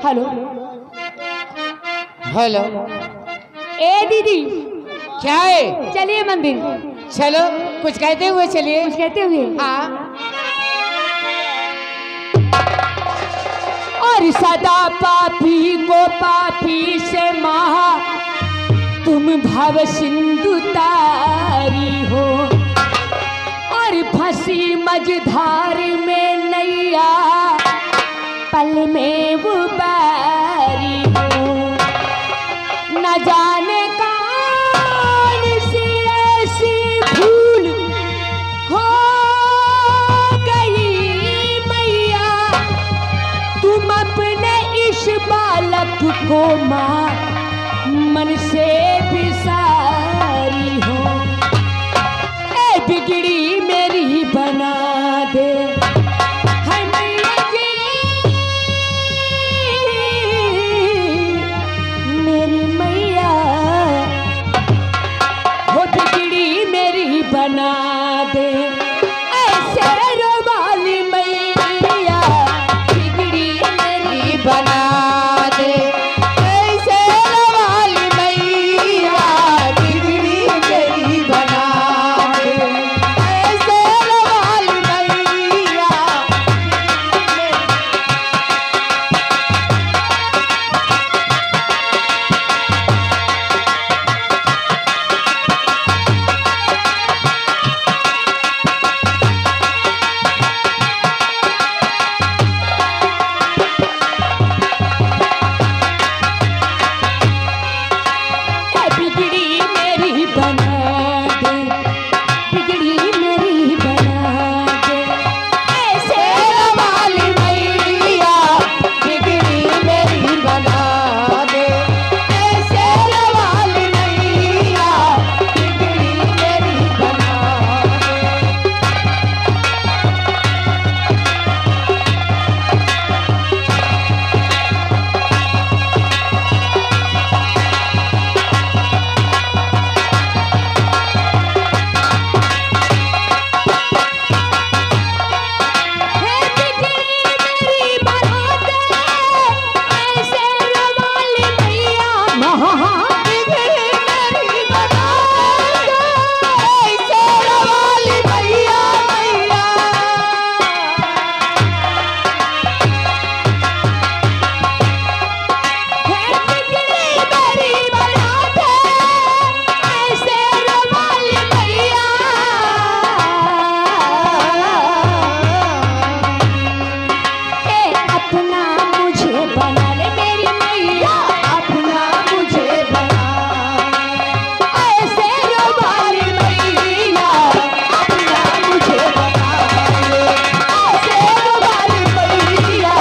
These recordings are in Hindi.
Hello hello. ए दीदी, क्या है? चलिए मंदिर। चलो, कुछ कहते हुए चलिए। कुछ कहते हुए? हाँ। और सदा पापी को पापी से महा तुम भव सिंधु तारी हो, और फंसी मझधार में नैया पल में वो बारी हो। न जाने कौन सी ऐसी भूल हो गई मैया, तुम अपने इस बालक को माँ मन से बिसारी हो। ए बिगड़ी मेरी बना दे है मैया जी, मेरी मैया वो बिगड़ी मेरी बना दे। ऐसे रोवाली मैया बिगड़ी मेरी बना दे। ऐसे रोवाली मैया बिगड़ी मेरी बना दे। ऐसे रोवाली मैया बिगड़ी मेरी बना दे, बिगड़ी मेरी बना दे। ऐसे वाली मैया बिगड़ी मेरी बना दे। ऐसे वाली मैया बिगड़ी मेरी बना दे। हे बिगड़ी मेरी बना दे। ऐसे वाली मैया बिगड़ी मेरी बना दे। ऐसे वाली मैया मैया हे बिगड़ी मेरी बना दे। ऐसे वाली मैया अपना मुझे बना ले मेरी मैया, अपना मुझे बना। ऐसे रोवाली मैया अपना मुझे बना ले। ऐसे रोवाली मैया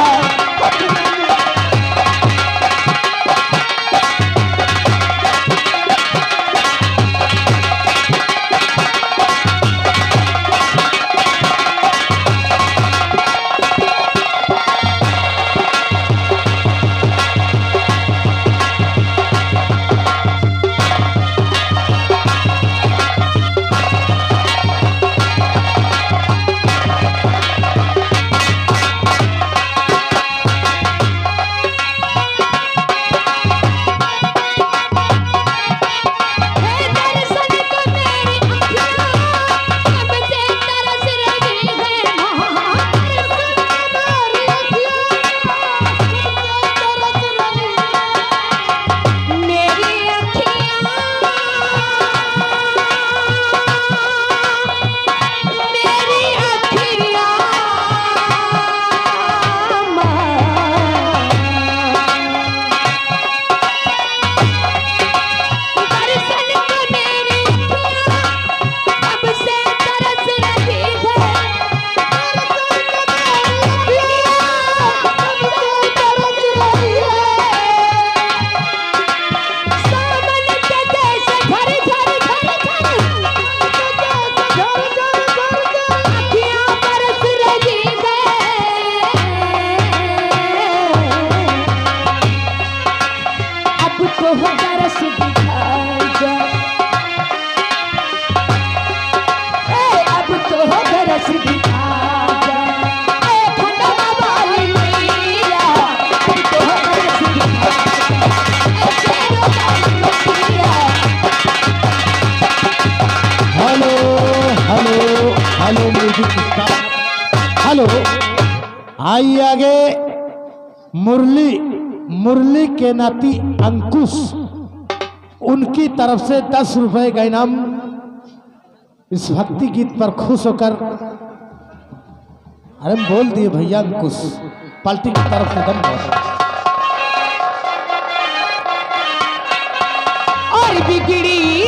हे दर्शन को तेरी अखियाँ अब से तरस रही है। दर्शन को तेरी अखियाँ अब से तरस रही है। मेरी अखियाँ दर्शन को मेरी अब से तरस रही है। सावन के जैसे झर झर झर झर अखियाँ बरस रही है। अब तो हो दरस दिखा जा, अब तो हो दरस दिखा जा। खंडवा वाली मैया अब तो हो भाइयों, आइए आगे मुरली के नाती अंकुश, उनकी तरफ से 10 रुपए का इनाम इस भक्ति गीत पर खुश होकर, अरे बोल दिए भैया अंकुश, पार्टी की तरफ से धन्यवाद। और बिगड़ी